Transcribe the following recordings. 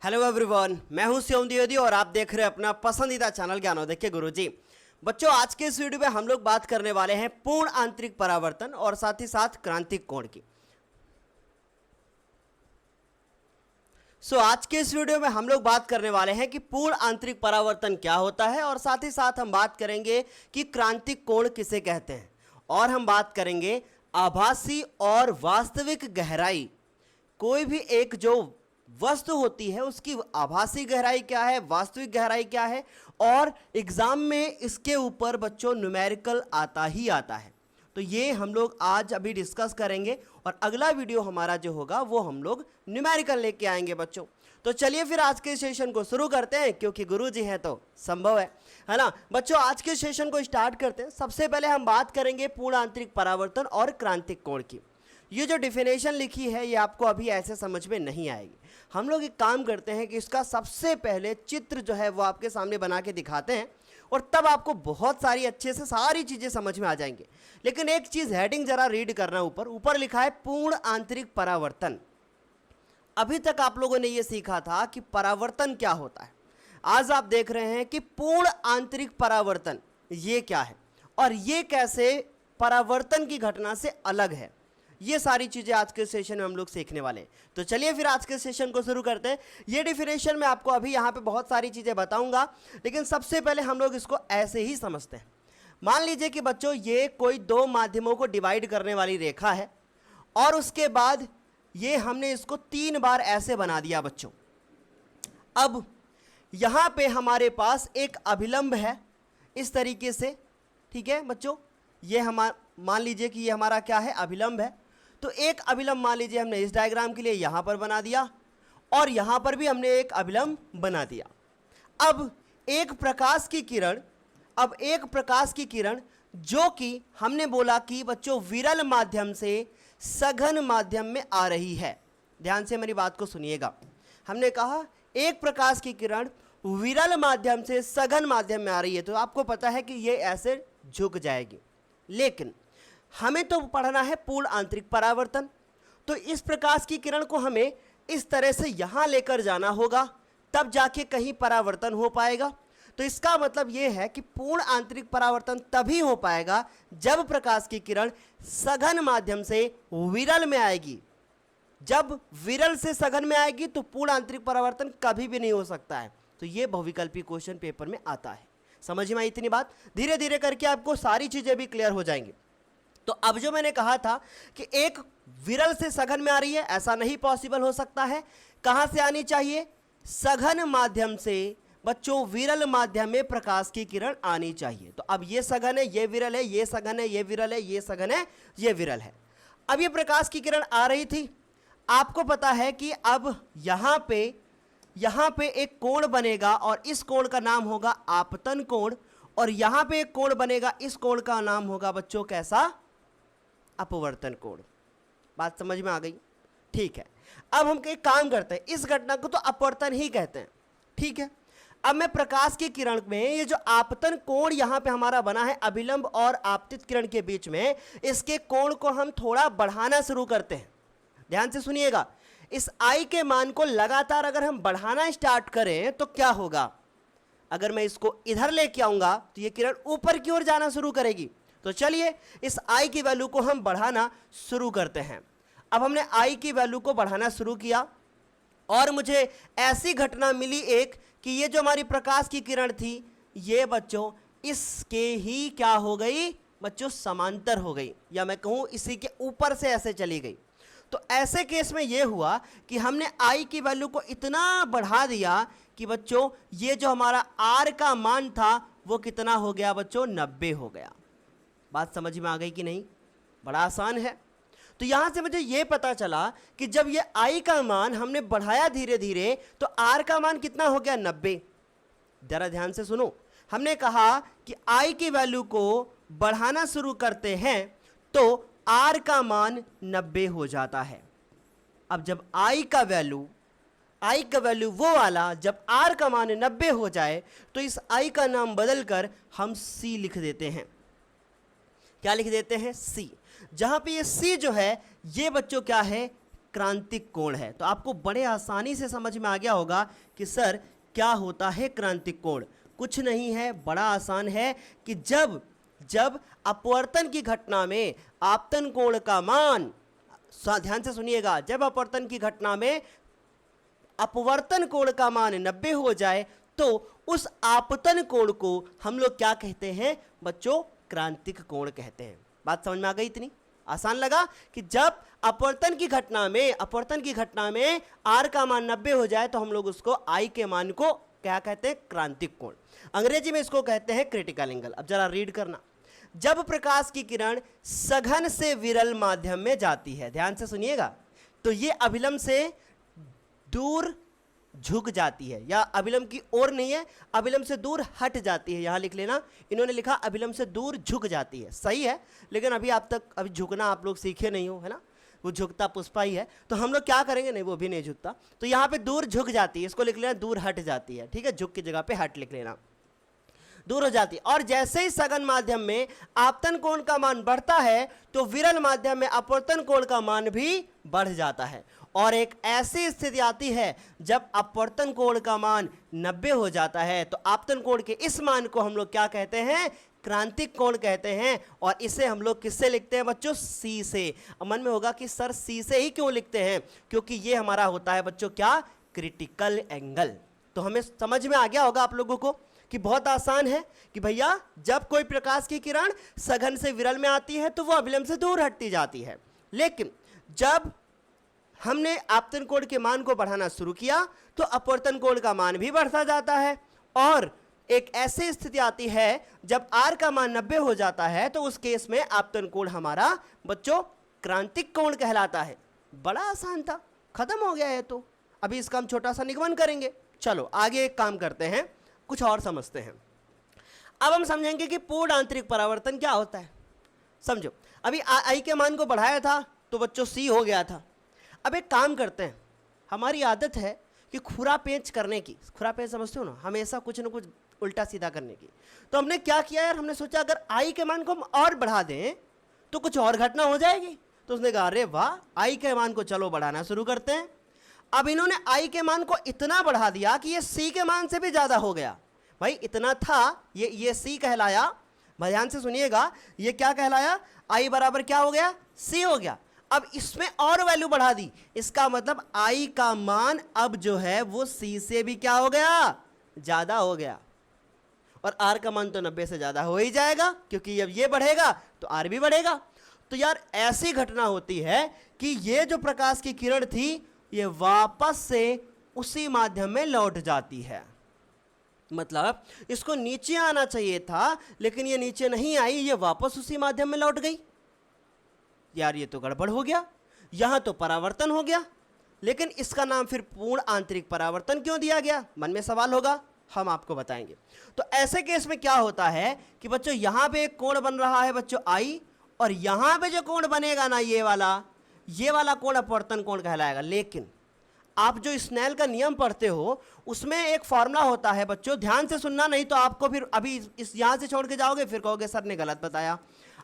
Hello everyone, मैं हूं शिवम द्विवेदी और आप देख रहे हैं अपना पसंदीदा चैनल ज्ञानोदय के गुरुजी। बच्चों, आज के इस वीडियो में हम लोग बात करने वाले हैं पूर्ण आंतरिक परावर्तन और साथ ही साथ क्रांतिक कोण की। आज के इस वीडियो में हम लोग बात करने वाले हैं कि पूर्ण आंतरिक परावर्तन क्या होता है और साथ ही साथ हम बात करेंगे कि क्रांतिक कोण किसे कहते हैं, और हम बात करेंगे आभासी और वास्तविक गहराई। कोई भी एक जो वस्तु होती है उसकी आभासी गहराई क्या है, वास्तविक गहराई क्या है, और एग्जाम में इसके ऊपर बच्चों न्यूमेरिकल आता ही आता है। तो ये हम लोग आज अभी डिस्कस करेंगे और अगला वीडियो हमारा जो होगा वो हम लोग न्यूमेरिकल लेके आएंगे बच्चों। तो चलिए फिर आज के सेशन को शुरू करते हैं, क्योंकि गुरुजी हैं तो संभव है ना बच्चों। आज के सेशन को स्टार्ट करते हैं। सबसे पहले हम बात करेंगे पूर्ण आंतरिक परावर्तन और क्रांतिक कोण की। ये जो डिफिनेशन लिखी है ये आपको अभी ऐसे समझ में नहीं आएगी। हम लोग एक काम करते हैं कि इसका सबसे पहले चित्र जो है वो आपके सामने बना के दिखाते हैं और तब आपको बहुत सारी अच्छे से सारी चीज़ें समझ में आ जाएंगे। लेकिन एक चीज़ हेडिंग जरा रीड करना, ऊपर लिखा है पूर्ण आंतरिक परावर्तन। अभी तक आप लोगों ने ये सीखा था कि परावर्तन क्या होता है। आज आप देख रहे हैं कि पूर्ण आंतरिक परावर्तन ये क्या है और ये कैसे परावर्तन की घटना से अलग है। ये सारी चीज़ें आज के सेशन में हम लोग सीखने वाले हैं। तो चलिए फिर आज के सेशन को शुरू करते हैं। ये डिफिनेशन में आपको अभी यहाँ पे बहुत सारी चीज़ें बताऊंगा, लेकिन सबसे पहले हम लोग इसको ऐसे ही समझते हैं। मान लीजिए कि बच्चों ये कोई दो माध्यमों को डिवाइड करने वाली रेखा है और उसके बाद ये हमने इसको 3 बार ऐसे बना दिया बच्चों। अब यहाँ पे हमारे पास एक अभिलंब है इस तरीके से, ठीक है बच्चों। ये मान लीजिए कि ये हमारा क्या है, अभिलंब है। तो एक अभिलंब मान लीजिए हमने इस डायग्राम के लिए यहाँ पर बना दिया और यहाँ पर भी हमने एक अभिलंब बना दिया। अब एक प्रकाश की किरण जो कि हमने बोला कि बच्चों विरल माध्यम से सघन माध्यम में आ रही है। ध्यान से मेरी बात को सुनिएगा। हमने कहा एक प्रकाश की किरण विरल माध्यम से सघन माध्यम में आ रही है, तो आपको पता है कि ये ऐसे झुक जाएगी। लेकिन हमें तो पढ़ना है पूर्ण आंतरिक परावर्तन, तो इस प्रकाश की किरण को हमें इस तरह से यहाँ लेकर जाना होगा, तब जाके कहीं परावर्तन हो पाएगा। तो इसका मतलब ये है कि पूर्ण आंतरिक परावर्तन तभी हो पाएगा जब प्रकाश की किरण सघन माध्यम से विरल में आएगी। जब विरल से सघन में आएगी तो पूर्ण आंतरिक परावर्तन कभी भी नहीं हो सकता है। तो ये बहुविकल्पी क्वेश्चन पेपर में आता है। समझ में आई इतनी बात? धीरे धीरे करके आपको सारी चीजें भी क्लियर हो जाएंगी। तो अब जो मैंने कहा था कि एक विरल से सघन में आ रही है, ऐसा नहीं पॉसिबल हो सकता है। कहां से आनी चाहिए? सघन माध्यम से बच्चों विरल माध्यम में प्रकाश की किरण आनी चाहिए। तो अब ये सघन है, ये विरल है, ये सघन है, ये विरल है, ये सघन है, ये विरल है। अब ये प्रकाश की किरण आ रही थी। आपको पता है कि अब यहां पे एक कोण बनेगा और इस कोण का नाम होगा आपतन कोण, और यहां पे एक कोण बनेगा, इस कोण का नाम होगा बच्चों कैसा? अपवर्तन कोण। बात समझ में आ गई? ठीक है। अब हम एक काम करते हैं, इस घटना को तो अपवर्तन ही कहते हैं, ठीक है। अब मैं प्रकाश की किरण में ये जो आपतन कोण यहां पे हमारा बना है अभिलंब और आपतित किरण के बीच में, इसके कोण को हम थोड़ा बढ़ाना शुरू करते हैं। ध्यान से सुनिएगा। इस आई के मान को लगातार अगर हम बढ़ाना स्टार्ट करें तो क्या होगा? अगर मैं इसको इधर लेके आऊंगा तो ये किरण ऊपर की ओर जाना शुरू करेगी। तो चलिए इस आई की वैल्यू को हम बढ़ाना शुरू करते हैं। अब हमने आई की वैल्यू को बढ़ाना शुरू किया और मुझे ऐसी घटना मिली एक कि ये जो हमारी प्रकाश की किरण थी ये बच्चों इसके ही क्या हो गई बच्चों? समांतर हो गई, या मैं कहूं इसी के ऊपर से ऐसे चली गई। तो ऐसे केस में ये हुआ कि हमने आई की वैल्यू को इतना बढ़ा दिया कि बच्चों ये जो हमारा आर का मान था वो कितना हो गया बच्चों? 90 हो गया। बात समझ में आ गई कि नहीं? बड़ा आसान है। तो यहां से मुझे यह पता चला कि जब ये आई का मान हमने बढ़ाया धीरे धीरे तो आर का मान कितना हो गया? 90। जरा ध्यान से सुनो। हमने कहा कि आई की वैल्यू को बढ़ाना शुरू करते हैं तो आर का मान 90 हो जाता है। अब जब आई का वैल्यू वो वाला, जब आर का मान 90 हो जाए तो इस आई का नाम बदलकर हम सी लिख देते हैं। क्या लिख देते हैं? सी। जहां पे ये सी जो है ये बच्चों क्या है? क्रांतिक कोण है। तो आपको बड़े आसानी से समझ में आ गया होगा कि सर क्या होता है क्रांतिक कोण। कुछ नहीं है, बड़ा आसान है कि जब अपवर्तन की घटना में आपतन कोण का मान, ध्यान से सुनिएगा, जब अपवर्तन की घटना में अपवर्तन कोण का मान 90 हो जाए तो उस आपतन कोण को हम लोग क्या कहते हैं बच्चों? क्रांतिक कोण कहते हैं। बात समझ में आ गई? इतनी आसान लगा कि जब अपवर्तन की घटना में आर का मान 90 हो जाए तो हम लोग उसको आई के मान को क्या कहते हैं? क्रांतिक कोण। अंग्रेजी में इसको कहते हैं क्रिटिकल एंगल। अब जरा रीड करना। जब प्रकाश की किरण सघन से विरल माध्यम में जाती है, ध्यान से सुनिएगा, तो ये अभिलंब से दूर झुक जाती है, या अभिलंब की ओर नहीं है, अभिलंब से दूर हट जाती है। यहां लिख लेना, इन्होंने लिखा अभिलंब से दूर झुक जाती है, सही है, लेकिन अभी झुकना आप लोग सीखे नहीं हो, है ना? वो झुकता पुष्पा ही है, तो हम लोग क्या करेंगे? नहीं, वो भी नहीं झुकता, तो यहाँ पे दूर झुक जाती है, इसको लिख लेना दूर हट जाती है, ठीक है? झुक की जगह पे हट लिख लेना, दूर हो जाती है। और जैसे ही सघन माध्यम में आपतन कोण का मान बढ़ता है तो विरल माध्यम में अपवर्तन कोण का मान भी बढ़ जाता है। और एक ऐसी स्थिति आती है जब अपवर्तन कोण का मान 90 हो जाता है तो आपतन कोण के इस मान को हम लोग क्या कहते हैं? क्रांतिक कोण कहते हैं। और इसे हम लोग किससे लिखते हैं बच्चों? सी से। अब मन में होगा कि सर सी से ही क्यों लिखते हैं? क्योंकि ये हमारा होता है बच्चों क्या? Critical angle. तो हमें समझ में आ गया होगा आप लोगों को कि बहुत आसान है कि भैया जब कोई प्रकाश की किरण सघन से विरल में आती है तो वो अभिलंब से दूर हटती जाती है, लेकिन जब हमने आपतन कोण के मान को बढ़ाना शुरू किया तो अपवर्तन कोण का मान भी बढ़ता जाता है। और एक ऐसी स्थिति आती है जब आर का मान 90 हो जाता है तो उस केस में आपतन कोण हमारा बच्चों क्रांतिक कोण कहलाता है। बड़ा आसान था, खत्म हो गया है। तो अभी इसका हम छोटा सा निगमन करेंगे। चलो आगे एक काम करते हैं, कुछ और समझते हैं। अब हम समझेंगे कि पूर्ण आंतरिक परावर्तन क्या होता है। समझो, अभी आई के मान को बढ़ाया था तो बच्चों सी हो गया था। अब एक काम करते हैं, हमारी आदत है कि खुरा पेंच करने की, खुरा पेंच समझते हो ना, हमेशा कुछ ना कुछ उल्टा सीधा करने की। तो हमने क्या किया यार, हमने सोचा अगर आई के मान को हम और बढ़ा दें तो कुछ और घटना हो जाएगी। तो उसने कहा अरे वाह, आई के मान को चलो बढ़ाना शुरू करते हैं। अब इन्होंने आई के मान को इतना बढ़ा दिया कि ये सी के मान से भी ज्यादा हो गया। भाई इतना था, ये सी कहलाया। भाई ध्यान से सुनिएगा, ये क्या कहलाया? आई बराबर क्या हो गया? सी हो गया। अब इसमें और वैल्यू बढ़ा दी, इसका मतलब आई का मान अब जो है वो सी से भी क्या हो गया? ज्यादा हो गया। और आर का मान तो 90 से ज्यादा हो ही जाएगा, क्योंकि जब ये बढ़ेगा तो आर भी बढ़ेगा। तो यार ऐसी घटना होती है कि ये जो प्रकाश की किरण थी ये वापस से उसी माध्यम में लौट जाती है। मतलब इसको नीचे आना चाहिए था, लेकिन ये नीचे नहीं आई, ये वापस उसी माध्यम में लौट गई। यार ये तो गड़बड़ हो गया, यहां तो परावर्तन हो गया, लेकिन इसका नाम फिर पूर्ण आंतरिक परावर्तन क्यों दिया गया? मन में सवाल होगा, हम आपको बताएंगे। तो ऐसे केस में क्या होता है कि बच्चों यहां पे एक कोण बन रहा है बच्चों आई, और यहां पे जो कोण बनेगा ना ये वाला कोण अपवर्तन कोण कहलाएगा। लेकिन आप जो स्नेल का नियम पढ़ते हो उसमें एक फॉर्मूला होता है बच्चों, ध्यान से सुनना, नहीं तो आपको फिर अभी इस यहां से छोड़ के जाओगे फिर कहोगे सर ने गलत बताया।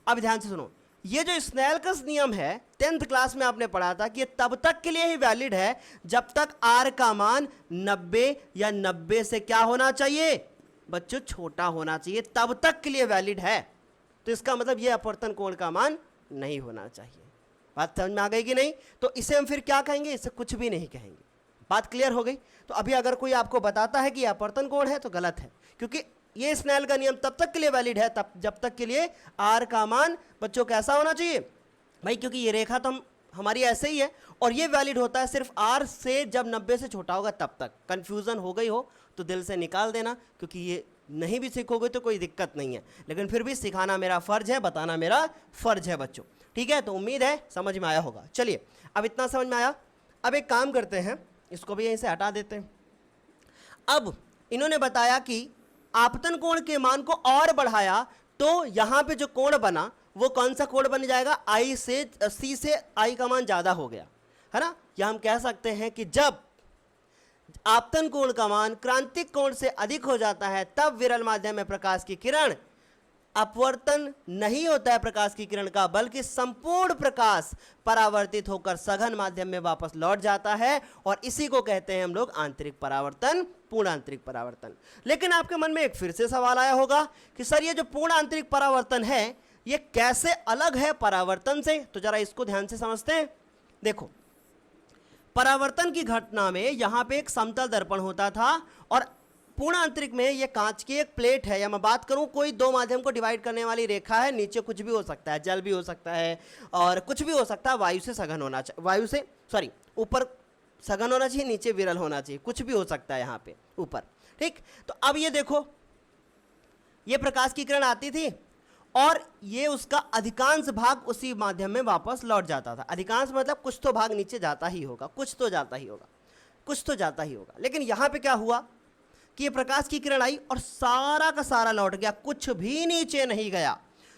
अब ध्यान से सुनो, ये जो स्नेल का नियम है 10th क्लास में आपने पढ़ा था कि ये तब तक के लिए ही वैलिड है जब तक आर का मान 90 या 90 से क्या होना चाहिए बच्चों? छोटा होना चाहिए, तब तक के लिए वैलिड है। तो इसका मतलब ये अपवर्तन कोण का मान नहीं होना चाहिए। बात समझ में आ गई कि नहीं? तो इसे हम फिर क्या कहेंगे? इसे कुछ भी नहीं कहेंगे। बात क्लियर हो गई? तो अभी अगर कोई आपको बताता है कि यह अपवर्तन कोण है तो गलत है, क्योंकि ये स्नेल का नियम तब तक के लिए वैलिड है तब जब तक के लिए आर का मान बच्चों कैसा होना चाहिए भाई? क्योंकि ये रेखा तो हमारी ऐसे ही है, और ये वैलिड होता है सिर्फ आर से जब 90 से छोटा होगा तब तक। कंफ्यूजन हो गई हो तो दिल से निकाल देना, क्योंकि ये नहीं भी सीखोगे तो कोई दिक्कत नहीं है, लेकिन फिर भी सिखाना मेरा फर्ज है, बताना मेरा फर्ज है बच्चों। ठीक है, तो उम्मीद है समझ में आया होगा। चलिए अब इतना समझ में आया। अब एक काम करते हैं, इसको भी यहीं से हटा देते हैं। अब इन्होंने बताया कि आपतन कोण के मान को और बढ़ाया तो यहां पे जो कोण बना वो कौन सा कोण बन जाएगा? आई से सी से आई का मान ज्यादा हो गया, है ना? या हम कह सकते हैं कि जब आपतन कोण का मान क्रांतिक कोण से अधिक हो जाता है तब विरल माध्यम में प्रकाश की किरण अपवर्तन नहीं होता है प्रकाश की किरण का, बल्कि संपूर्ण प्रकाश परावर्तित होकर सघन माध्यम में वापस लौट जाता है, और इसी को कहते हैं हम लोग आंतरिक परावर्तन, पूर्ण आंतरिक परावर्तन। लेकिन आपके मन में एक फिर से सवाल आया होगा कि सर ये जो पूर्ण आंतरिक परावर्तन है ये कैसे अलग है परावर्तन से? तो जरा इसको ध्यान से समझते हैं। देखो, परावर्तन की घटना में यहां पे एक समतल दर्पण होता था, और पूर्ण आंतरिक में ये कांच की एक प्लेट है, या मैं बात करूं कोई दो माध्यम को डिवाइड करने वाली रेखा है, नीचे कुछ भी हो सकता है, जल भी हो सकता है और कुछ भी हो सकता है, वायु से सघन होना चाहिए, वायु से सॉरी ऊपर सघन होना चाहिए, नीचे विरल होना चाहिए, कुछ भी हो सकता है यहाँ पे ऊपर, ठीक। तो अब ये देखो, ये प्रकाश की किरण आती थी और ये उसका अधिकांश भाग उसी माध्यम में वापस लौट जाता था। अधिकांश मतलब कुछ तो भाग नीचे जाता ही होगा, कुछ तो जाता ही होगा, कुछ तो जाता ही होगा। लेकिन यहाँ पे क्या हुआ कि ये प्रकाश की किरण आई और सारा का सारा लौट गया, कुछ भी नीचे नहीं गया।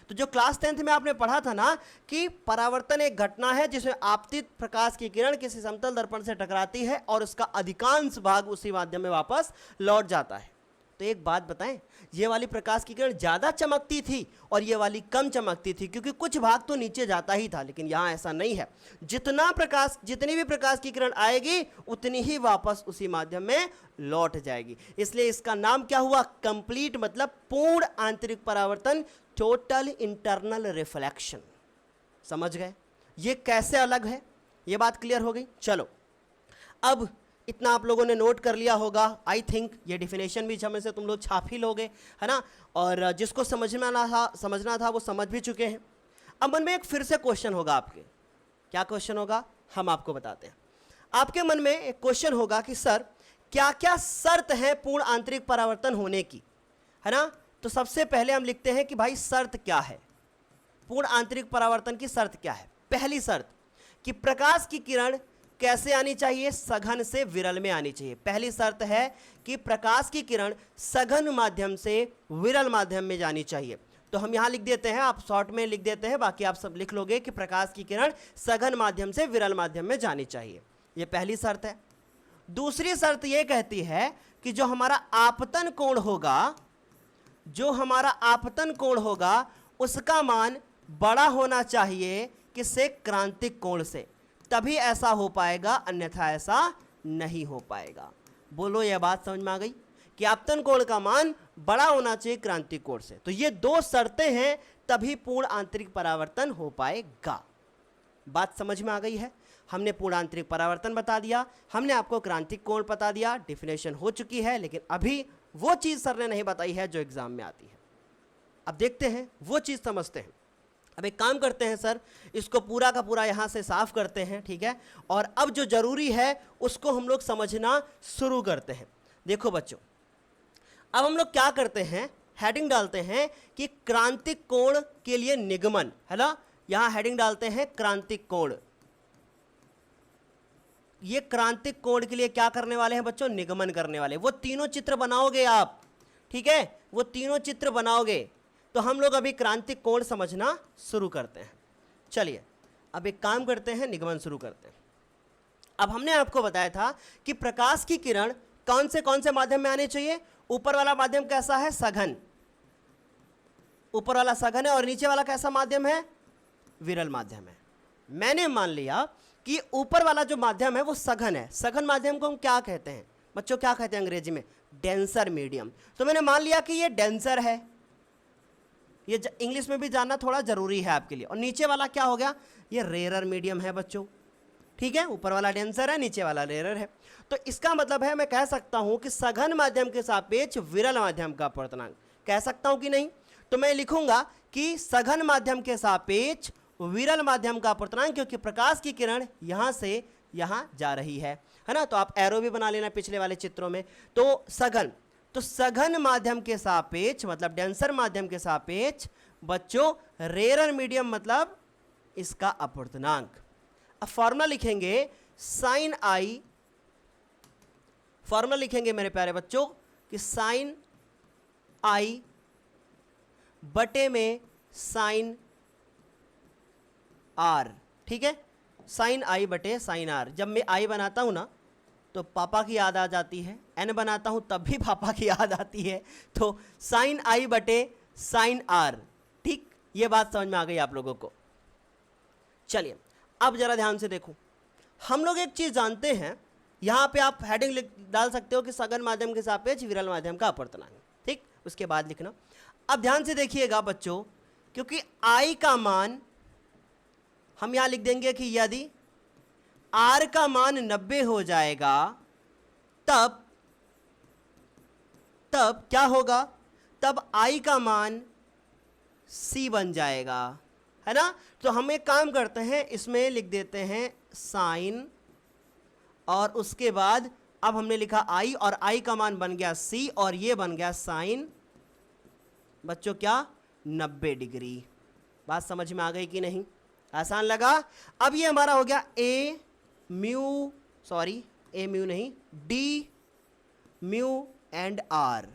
तो जो क्लास 10th में आपने पढ़ा था ना कि परावर्तन एक घटना है जिसमें आपतित प्रकाश की किरण किसी समतल दर्पण से टकराती है और उसका अधिकांश भाग उसी माध्यम में वापस लौट जाता है। तो एक बात बताएं, ये वाली प्रकाश की किरण ज़्यादा चमकती थी और ये वाली कम चमकती थी, क्योंकि कुछ भाग तो नीचे जाता ही था। लेकिन यहाँ ऐसा नहीं है, जितनी भी प्रकाश की किरण आएगी उतनी ही वापस उसी माध्यम में लौट जाएगी। इसलिए इसका नाम क्या हुआ? कंप्लीट, मतलब पूर्ण आंतरिक परावर्तन, टोटल इंटरनल रिफ्लेक्शन। समझ गए ये कैसे अलग है? ये बात क्लियर हो गई। चलो, अब इतना आप लोगों ने नोट कर लिया होगा, आई थिंक। ये डिफिनेशन भी समय से तुम लोग छाप ही लोगे, है ना। और जिसको समझना था वो समझ भी चुके हैं। अब मन में एक फिर से क्वेश्चन होगा आपके। क्या क्वेश्चन होगा हम आपको बताते हैं। आपके मन में एक क्वेश्चन होगा कि सर क्या क्या शर्त है पूर्ण आंतरिक परावर्तन होने की, है ना। तो सबसे पहले हम लिखते हैं कि भाई शर्त क्या है, पूर्ण आंतरिक परावर्तन की शर्त क्या है। पहली शर्त कि प्रकाश की किरण कैसे आनी चाहिए? सघन से विरल में आनी चाहिए। पहली शर्त है कि प्रकाश की किरण सघन माध्यम से विरल माध्यम में जानी चाहिए। तो हम यहां लिख देते हैं, आप शॉर्ट में लिख देते हैं, बाकी आप सब लिख लोगे कि प्रकाश की किरण सघन माध्यम से विरल माध्यम में जानी चाहिए। यह पहली शर्त है। दूसरी शर्त यह कहती है कि जो हमारा आपतन कोण होगा उसका मान बड़ा होना चाहिए किससे? क्रांतिक कोण से। तभी ऐसा हो पाएगा, अन्यथा ऐसा नहीं हो पाएगा। बोलो, यह बात समझ में आ गई कि आपतन कोण का मान बड़ा होना चाहिए क्रांतिक कोण से। तो ये दो शर्तें हैं, तभी पूर्ण आंतरिक परावर्तन हो पाएगा। बात समझ में आ गई है। हमने पूर्ण आंतरिक परावर्तन बता दिया, हमने आपको क्रांतिक कोण बता दिया, डिफिनेशन हो चुकी है। लेकिन अभी वो चीज सर ने नहीं बताई है जो एग्जाम में आती है। अब देखते हैं, वो चीज समझते हैं। अब एक काम करते हैं सर, इसको पूरा का पूरा यहाँ से साफ करते हैं, ठीक है। और अब जो जरूरी है उसको हम लोग समझना शुरू करते हैं। देखो बच्चों, अब हम लोग क्या करते हैं, हेडिंग डालते हैं कि क्रांतिक कोण के लिए निगमन, है ना। यहाँ हेडिंग डालते हैं क्रांतिक कोण। ये क्रांतिक कोण के लिए क्या करने वाले हैं बच्चों? निगमन करने वाले। वो तीनों चित्र बनाओगे आप, ठीक है, वो तीनों चित्र बनाओगे। तो हम लोग अभी क्रांतिक कोण समझना शुरू करते हैं। चलिए अब एक काम करते हैं, निगमन शुरू करते हैं। अब हमने आपको बताया था कि प्रकाश की किरण कौन से माध्यम में आनी चाहिए। ऊपर वाला माध्यम कैसा है? सघन। ऊपर वाला सघन है और नीचे वाला कैसा माध्यम है? विरल माध्यम है। मैंने मान लिया कि ऊपर वाला जो माध्यम है वो सघन है। सघन माध्यम को हम क्या कहते हैं बच्चों? क्या कहते हैं अंग्रेजी में? Denser medium. तो मैंने मान लिया कि ये डेंसर है। ये इंग्लिश में भी जानना थोड़ा जरूरी है आपके लिए। और नीचे वाला क्या हो गया? ये रेरर मीडियम है बच्चों, ठीक है। ऊपर वाला डेंसर है, नीचे वाला रेरर है। तो इसका मतलब है मैं कह सकता हूं कि सघन माध्यम के सापेक्ष विरल माध्यम का अपवर्तनांक, कह सकता हूं कि नहीं? तो मैं लिखूंगा कि सघन माध्यम के सापेक्ष विरल माध्यम का अपवर्तनांक, क्योंकि प्रकाश की किरण यहां से यहां जा रही है ना। तो आप एरो भी बना लेना पिछले वाले चित्रों में। तो सघन माध्यम के सापेक्ष मतलब डेंसर माध्यम के सापेक्ष बच्चों रेरर मीडियम मतलब इसका अपवर्तनांक। अब फॉर्मूला लिखेंगे साइन आई, फॉर्मूला लिखेंगे मेरे प्यारे बच्चों कि साइन आई बटे में साइन आर, ठीक है। साइन आई बटे साइन आर। जब मैं आई बनाता हूं ना तो पापा की याद आ जाती है, एन बनाता हूं तब भी पापा की याद आती है। तो साइन आई बटे साइन आर। ठीक, ये बात समझ में आ गई आप लोगों को। चलिए अब जरा ध्यान से देखो, हम लोग एक चीज जानते हैं, यहां पे आप हेडिंग डाल सकते हो कि सघन माध्यम के सापेक्ष विरल माध्यम का अपवर्तनांक। ठीक, उसके बाद लिखना। अब ध्यान से देखिएगा बच्चों, क्योंकि आई का मान हम यहां लिख देंगे कि यदि आर का मान 90 हो जाएगा तब क्या होगा, तब आई का मान सी बन जाएगा, है ना। तो हम एक काम करते हैं, इसमें लिख देते हैं साइन, और उसके बाद अब हमने लिखा आई, और आई का मान बन गया सी, और ये बन गया साइन बच्चों क्या 90 डिग्री। बात समझ में आ गई कि नहीं, आसान लगा। अब ये हमारा हो गया ए म्यू नहीं, डी म्यू एंड आर।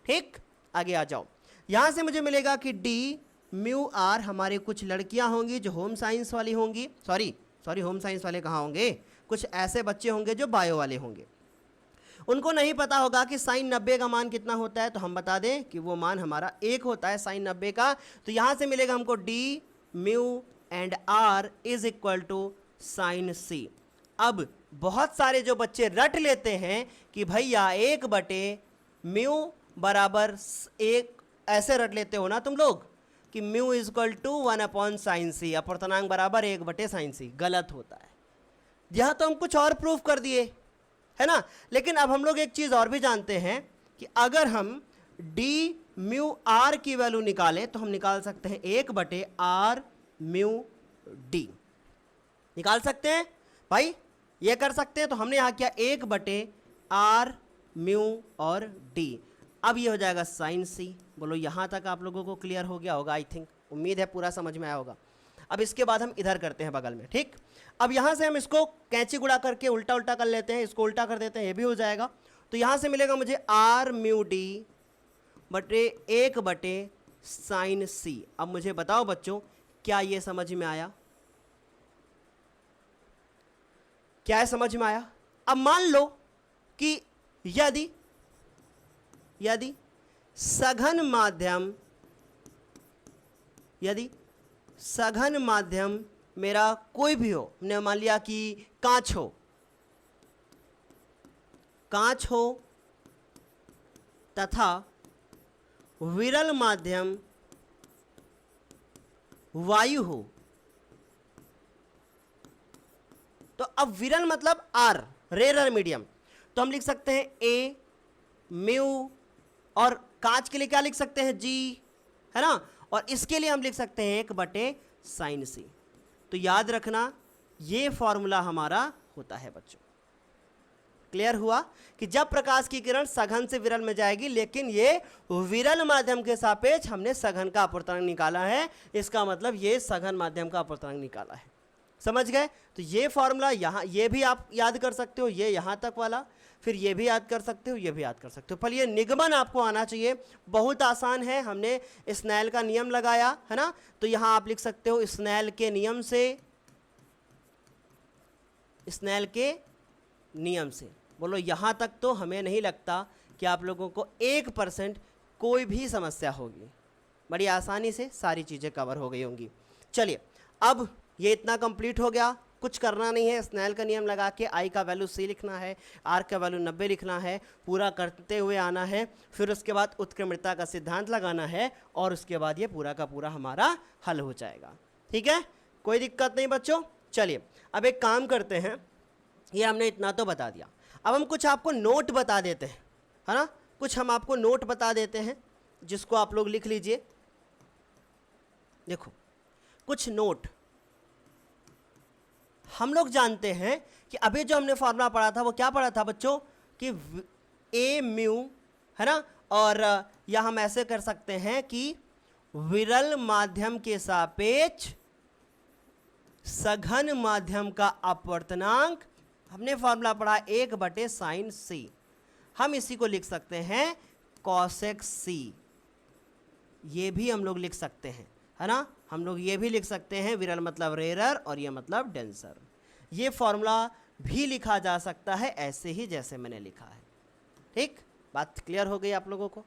ठीक, आगे आ जाओ। यहां से मुझे मिलेगा कि डी म्यू आर हमारे कुछ लड़कियां होंगी जो होम साइंस वाली होंगी, सॉरी होम साइंस वाले कहाँ होंगे, कुछ ऐसे बच्चे होंगे जो बायो वाले होंगे। उनको नहीं पता होगा कि साइन 90 का मान कितना होता है, तो हम बता दें कि वो मान हमारा 1 होता है साइन 90 का। तो यहां से मिलेगा हमको D mu and R is equal to sine C. अब बहुत सारे जो बच्चे रट लेते हैं कि भैया 1/म्यू बराबर 1, ऐसे रट लेते हो ना तुम लोग कि mu is equal to 1/sin C, अपवर्तनांक बराबर 1/sin सी। गलत होता है। यह तो हम कुछ और प्रूफ कर दिए, है ना। लेकिन अब हम लोग एक चीज और भी जानते हैं कि अगर हम डी म्यू आर की वैल्यू निकालें तो हम निकाल सकते हैं 1/r म्यू डी, निकाल सकते हैं भाई, ये कर सकते हैं। तो हमने यहां किया 1/r म्यू और डी। अब ये हो जाएगा साइन सी। बोलो यहां तक आप लोगों को क्लियर हो गया होगा, आई थिंक, उम्मीद है पूरा समझ में आया होगा। अब इसके बाद हम इधर करते हैं बगल में। ठीक, अब यहां से हम इसको कैंची गुड़ा करके उल्टा उल्टा कर लेते हैं, इसको उल्टा कर देते हैं, ये भी हो जाएगा। तो यहां से मिलेगा मुझे आर म्यू डी बटे 1/sin सी। अब मुझे बताओ बच्चों, क्या ये समझ में आया, क्या है समझ में आया। अब मान लो कि यदि सघन माध्यम मेरा कोई भी हो, हमने मान लिया कि कांच हो तथा विरल माध्यम वायु हो, तो अब विरल मतलब आर, रेयर मीडियम, तो हम लिख सकते हैं ए म्यू, और कांच के लिए क्या लिख सकते हैं जी, है ना। और इसके लिए हम लिख सकते हैं 1/sin सी। तो याद रखना ये फॉर्मूला हमारा होता है बच्चों। क्लियर हुआ कि जब प्रकाश की किरण सघन से विरल में जाएगी, लेकिन ये विरल माध्यम के सापेक्ष हमने सघन का अपवर्तनांक निकाला है, इसका मतलब ये सघन माध्यम का अपवर्तनांक निकाला है। समझ गए। तो ये फॉर्मूला यहाँ, ये भी आप याद कर सकते हो, ये यहाँ तक वाला, फिर ये भी याद कर सकते हो, ये भी याद कर सकते हो। पर ये निगमन आपको आना चाहिए, बहुत आसान है। हमने स्नेल का नियम लगाया है ना, तो यहाँ आप लिख सकते हो स्नेल के नियम से। बोलो यहाँ तक तो हमें नहीं लगता कि आप लोगों को 1% कोई भी समस्या होगी, बड़ी आसानी से सारी चीज़ें कवर हो गई होंगी। चलिए अब ये इतना कंप्लीट हो गया, कुछ करना नहीं है। स्नेल का नियम लगा के आई का वैल्यू सी लिखना है, आर का वैल्यू 90 लिखना है, पूरा करते हुए आना है। फिर उसके बाद उत्क्रमणिकता का सिद्धांत लगाना है, और उसके बाद ये पूरा का पूरा हमारा हल हो जाएगा। ठीक है, कोई दिक्कत नहीं बच्चों। चलिए अब एक काम करते हैं, ये हमने इतना तो बता दिया, अब हम कुछ आपको नोट बता देते हैं, है ना। कुछ हम आपको नोट बता देते हैं जिसको आप लोग लिख लीजिए। देखो कुछ नोट, हम लोग जानते हैं कि अभी जो हमने फॉर्मूला पढ़ा था वो क्या पढ़ा था बच्चों, कि ए म्यू, है ना, और या हम ऐसे कर सकते हैं कि विरल माध्यम के सापेक्ष सघन माध्यम का अपवर्तनांक, हमने फॉर्मूला पढ़ा 1/sin सी। हम इसी को लिख सकते हैं cosec सी, ये भी हम लोग लिख सकते हैं, है ना। हम लोग ये भी लिख सकते हैं, विरल मतलब रेयरर और ये मतलब डेंसर। ये फॉर्मूला भी लिखा जा सकता है ऐसे ही जैसे मैंने लिखा है। ठीक, बात क्लियर हो गई आप लोगों को,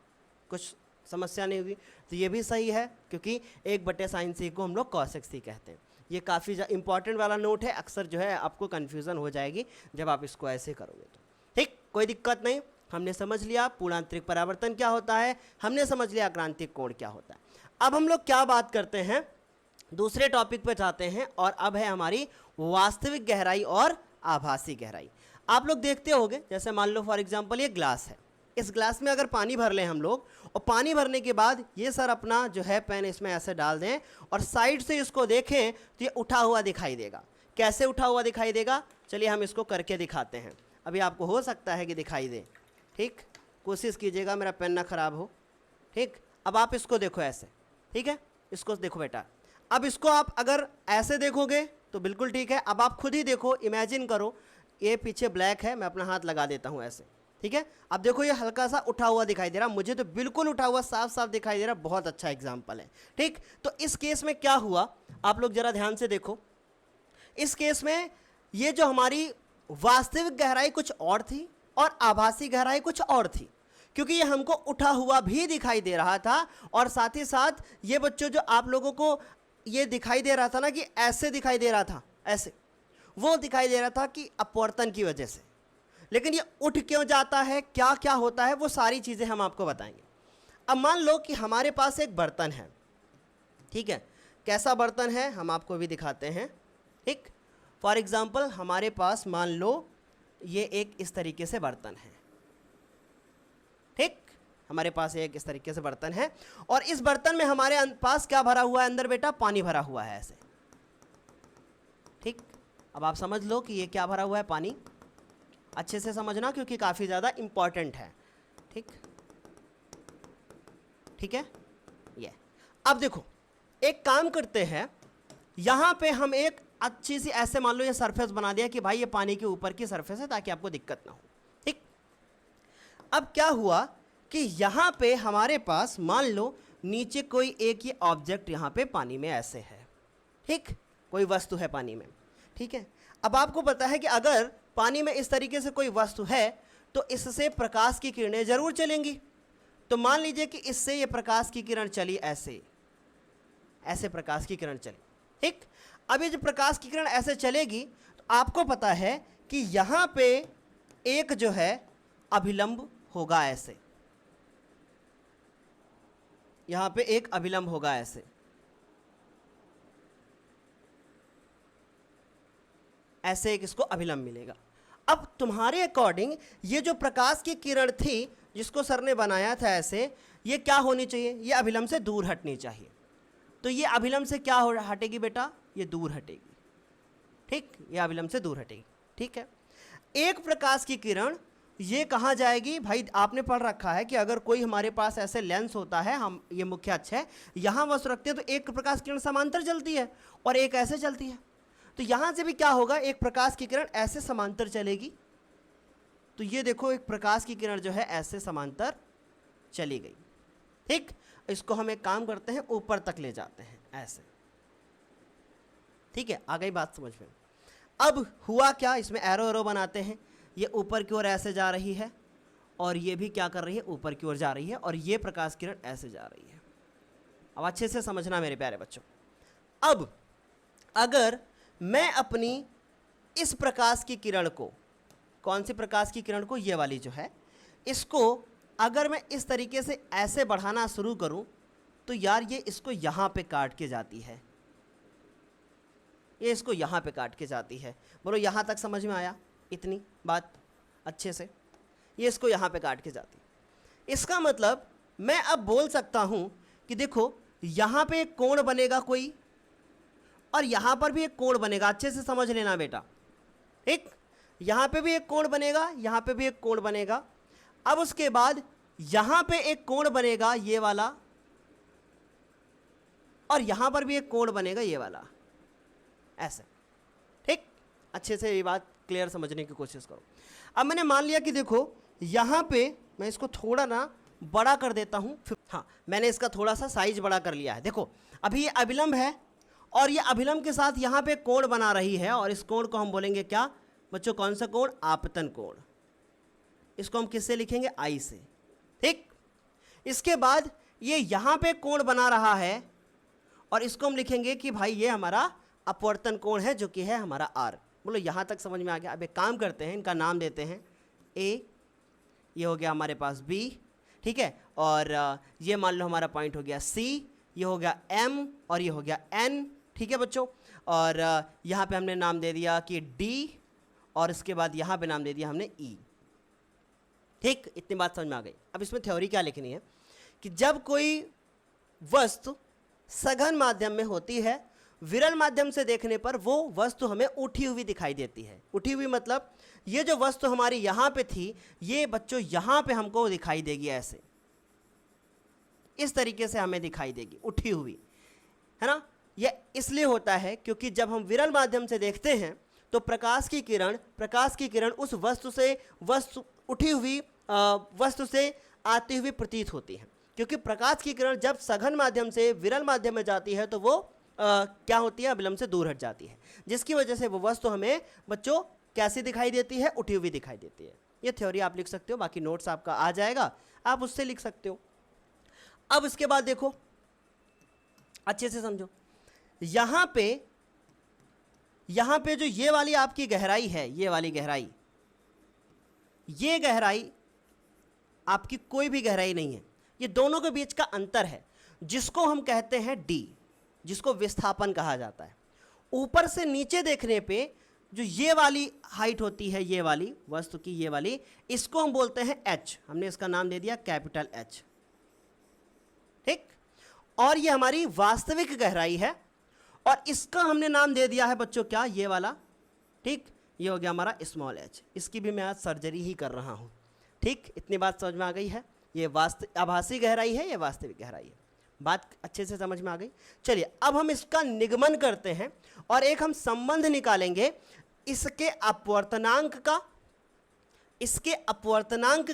कुछ समस्या नहीं होगी। तो ये भी सही है, क्योंकि 1/sin को हम लोग cos x कहते हैं। ये काफ़ी इंपॉर्टेंट वाला नोट है, अक्सर जो है आपको कन्फ्यूज़न हो जाएगी जब आप इसको ऐसे करोगे तो। ठीक, कोई दिक्कत नहीं, हमने समझ लिया पूर्णांतरिक परावर्तन क्या होता है, हमने समझ लिया क्रांतिक कोण क्या होता है। अब हम लोग क्या बात करते हैं, दूसरे टॉपिक पे जाते हैं, और अब है हमारी वास्तविक गहराई और आभासी गहराई। आप लोग देखते होंगे, जैसे मान लो फॉर एग्जांपल ये ग्लास है, इस ग्लास में अगर पानी भर लें हम लोग, और पानी भरने के बाद ये सर अपना जो है पेन इसमें ऐसे डाल दें और साइड से इसको देखें तो ये उठा हुआ दिखाई देगा। कैसे उठा हुआ दिखाई देगा, चलिए हम इसको करके दिखाते हैं। अभी आपको हो सकता है कि दिखाई दे, ठीक, कोशिश कीजिएगा मेरा पेन ना खराब हो। ठीक, अब आप इसको देखो ऐसे, ठीक है, इसको देखो बेटा। अब इसको आप अगर ऐसे देखोगे तो बिल्कुल ठीक है। अब आप खुद ही देखो, इमेजिन करो, ये पीछे ब्लैक है, मैं अपना हाथ लगा देता हूँ ऐसे, ठीक है। अब देखो ये हल्का सा उठा हुआ दिखाई दे रहा, मुझे तो बिल्कुल उठा हुआ साफ साफ दिखाई दे रहा, बहुत अच्छा एग्जाम्पल है। ठीक, तो इस केस में क्या हुआ, आप लोग जरा ध्यान से देखो। इस केस में ये जो हमारी वास्तविक गहराई कुछ और थी और आभासी गहराई कुछ और थी, क्योंकि ये हमको उठा हुआ भी दिखाई दे रहा था, और साथ ही साथ ये बच्चों जो आप लोगों को ये दिखाई दे रहा था ना कि ऐसे दिखाई दे रहा था, ऐसे वो दिखाई दे रहा था कि अपवर्तन की वजह से। लेकिन ये उठ क्यों जाता है, क्या क्या होता है, वो सारी चीज़ें हम आपको बताएंगे। अब मान लो कि हमारे पास एक बर्तन है, ठीक है, कैसा बर्तन है हम आपको भी दिखाते हैं। ठीक, फॉर एग्जाम्पल हमारे पास मान लो ये एक इस तरीके से बर्तन है, ठीक, हमारे पास एक इस तरीके से बर्तन है, और इस बर्तन में हमारे पास क्या भरा हुआ है अंदर बेटा, पानी भरा हुआ है ऐसे। ठीक, अब आप समझ लो कि ये क्या भरा हुआ है, पानी। अच्छे से समझना क्योंकि काफ़ी ज़्यादा इम्पॉर्टेंट है। ठीक, ठीक है, ये अब देखो एक काम करते हैं, यहाँ पे हम एक अच्छी सी ऐसे मान लो ये सरफेस बना दिया कि भाई ये पानी के ऊपर की सरफेस है ताकि आपको दिक्कत ना हो। ठीक, अब क्या हुआ कि यहाँ पे हमारे पास मान लो नीचे कोई एक ये ऑब्जेक्ट यहाँ पे पानी में ऐसे है, ठीक, कोई वस्तु है पानी में। ठीक है, अब आपको पता है कि अगर पानी में इस तरीके से कोई वस्तु है तो इससे प्रकाश की किरणें जरूर चलेंगी। तो मान लीजिए कि इससे ये प्रकाश की किरण चली ऐसे, ऐसे प्रकाश की किरण चली। ठीक, अब ये जो प्रकाश की किरण ऐसे चलेगी तो आपको पता है कि यहाँ पे एक जो है अभिलंब होगा ऐसे, यहाँ पे एक अभिलंब होगा ऐसे, ऐसे एक इसको अभिलंब मिलेगा। अब तुम्हारे अकॉर्डिंग ये जो प्रकाश की किरण थी जिसको सर ने बनाया था ऐसे, ये क्या होनी चाहिए, ये अभिलंब से दूर हटनी चाहिए। तो ये अभिलंब से क्या हटेगी बेटा, ये दूर हटेगी। ठीक, ये अभिलंब से दूर हटेगी। ठीक है, एक प्रकाश की किरण ये कहाँ जाएगी भाई, आपने पढ़ रखा है कि अगर कोई हमारे पास ऐसे लेंस होता है, हम ये मुख्य अक्ष है, यहाँ वस्तु रखते हैं तो एक प्रकाश किरण समांतर चलती है और एक ऐसे चलती है। तो यहाँ से भी क्या होगा, एक प्रकाश की किरण ऐसे समांतर चलेगी। तो ये देखो एक प्रकाश की किरण जो है ऐसे समांतर चली गई। ठीक, इसको हम एक काम करते हैं ऊपर तक ले जाते हैं ऐसे। ठीक है, आ गई बात समझ में। अब हुआ क्या, इसमें एरो एरो बनाते हैं, ये ऊपर की ओर ऐसे जा रही है और ये भी क्या कर रही है, ऊपर की ओर जा रही है, और ये प्रकाश किरण ऐसे जा रही है। अब अच्छे से समझना मेरे प्यारे बच्चों। अब अगर मैं अपनी इस प्रकाश की किरण को, कौन सी प्रकाश की किरण को, ये वाली जो है, इसको अगर मैं इस तरीके से ऐसे बढ़ाना शुरू करूं तो यार ये इसको यहाँ पे काट के जाती है, ये इसको यहाँ पे काट के जाती है। बोलो यहाँ तक समझ में आया इतनी बात अच्छे से, ये इसको यहाँ पे काट के जाती है। इसका मतलब मैं अब बोल सकता हूँ कि देखो यहाँ पे एक कोण बनेगा कोई, और यहाँ पर भी एक कोण बनेगा, अच्छे से समझ लेना बेटा। ठीक, यहाँ पे भी एक कोण बनेगा, यहाँ पे भी एक कोण बनेगा। अब उसके बाद यहाँ पे एक कोण बनेगा ये वाला, और यहाँ पर भी एक कोण बनेगा ये वाला, ऐसे। ठीक, अच्छे से ये बात क्लियर समझने की कोशिश करो। अब मैंने मान लिया कि देखो यहाँ पे मैं इसको थोड़ा ना बड़ा कर देता हूँ। हाँ, मैंने इसका थोड़ा सा साइज बड़ा कर लिया है। देखो अभी ये अभिलंब है और ये अभिलंब के साथ यहाँ पे कोण बना रही है, और इस कोण को हम बोलेंगे क्या बच्चों, कौन सा कोण, आपतन कोण। इसको हम किससे लिखेंगे, आई से। ठीक, इसके बाद ये यहाँ पे कोण बना रहा है और इसको हम लिखेंगे कि भाई ये हमारा अपवर्तन कोण है जो कि है हमारा आर। बोलो यहाँ तक समझ में आ गया। अब एक काम करते हैं, इनका नाम देते हैं ए, ये हो गया हमारे पास बी, ठीक है, और ये मान लो हमारा पॉइंट हो गया सी, ये हो गया एम और ये हो गया एन, ठीक है बच्चों। और यहाँ पे हमने नाम दे दिया कि डी और इसके बाद यहाँ पे नाम दे दिया हमने ई। ठीक, इतनी बात समझ में आ गई। अब इसमें थ्योरी क्या लिखनी है कि जब कोई वस्तु सघन माध्यम में होती है, विरल माध्यम से देखने पर वो वस्तु हमें उठी हुई दिखाई देती है। उठी हुई मतलब ये जो वस्तु हमारी यहाँ पे थी, ये बच्चों यहाँ पे हमको दिखाई देगी, ऐसे इस तरीके से हमें दिखाई देगी उठी हुई, है ना। यह इसलिए होता है क्योंकि जब हम विरल माध्यम से देखते हैं तो प्रकाश की किरण उस वस्तु से उठी हुई वस्तु से आती हुई प्रतीत होती है। क्योंकि प्रकाश की किरण जब सघन माध्यम से विरल माध्यम में जाती है तो वो क्या होती है, अविलंब से दूर हट जाती है, जिसकी वजह से वो वस्तु हमें बच्चों कैसी दिखाई देती है, उठी हुई दिखाई देती है। ये थ्योरी आप लिख सकते हो, बाकी नोट्स आपका आ जाएगा, आप उससे लिख सकते हो। अब इसके बाद देखो, अच्छे से समझो, यहाँ पे जो ये वाली आपकी गहराई है, ये वाली गहराई, ये गहराई आपकी कोई भी गहराई नहीं है, ये दोनों के बीच का अंतर है जिसको हम कहते हैं डी, जिसको विस्थापन कहा जाता है। ऊपर से नीचे देखने पे जो ये वाली हाइट होती है, ये वाली वस्तु की, ये वाली, इसको हम बोलते हैं एच। हमने इसका नाम दे दिया कैपिटल एच, ठीक। और ये हमारी वास्तविक गहराई है और इसका हमने नाम दे दिया है बच्चों क्या, ये वाला, ठीक। ये हो गया हमारा स्मॉल एच। इसकी भी मैं आज सर्जरी ही कर रहा हूँ, ठीक। इतनी बात समझ में आ गई है। ये आभासी गहराई है, ये वास्तविक गहराई है। बात अच्छे से समझ में आ गई। चलिए अब हम इसका निगमन करते हैं और एक हम संबंध निकालेंगे इसके अपवर्तनांक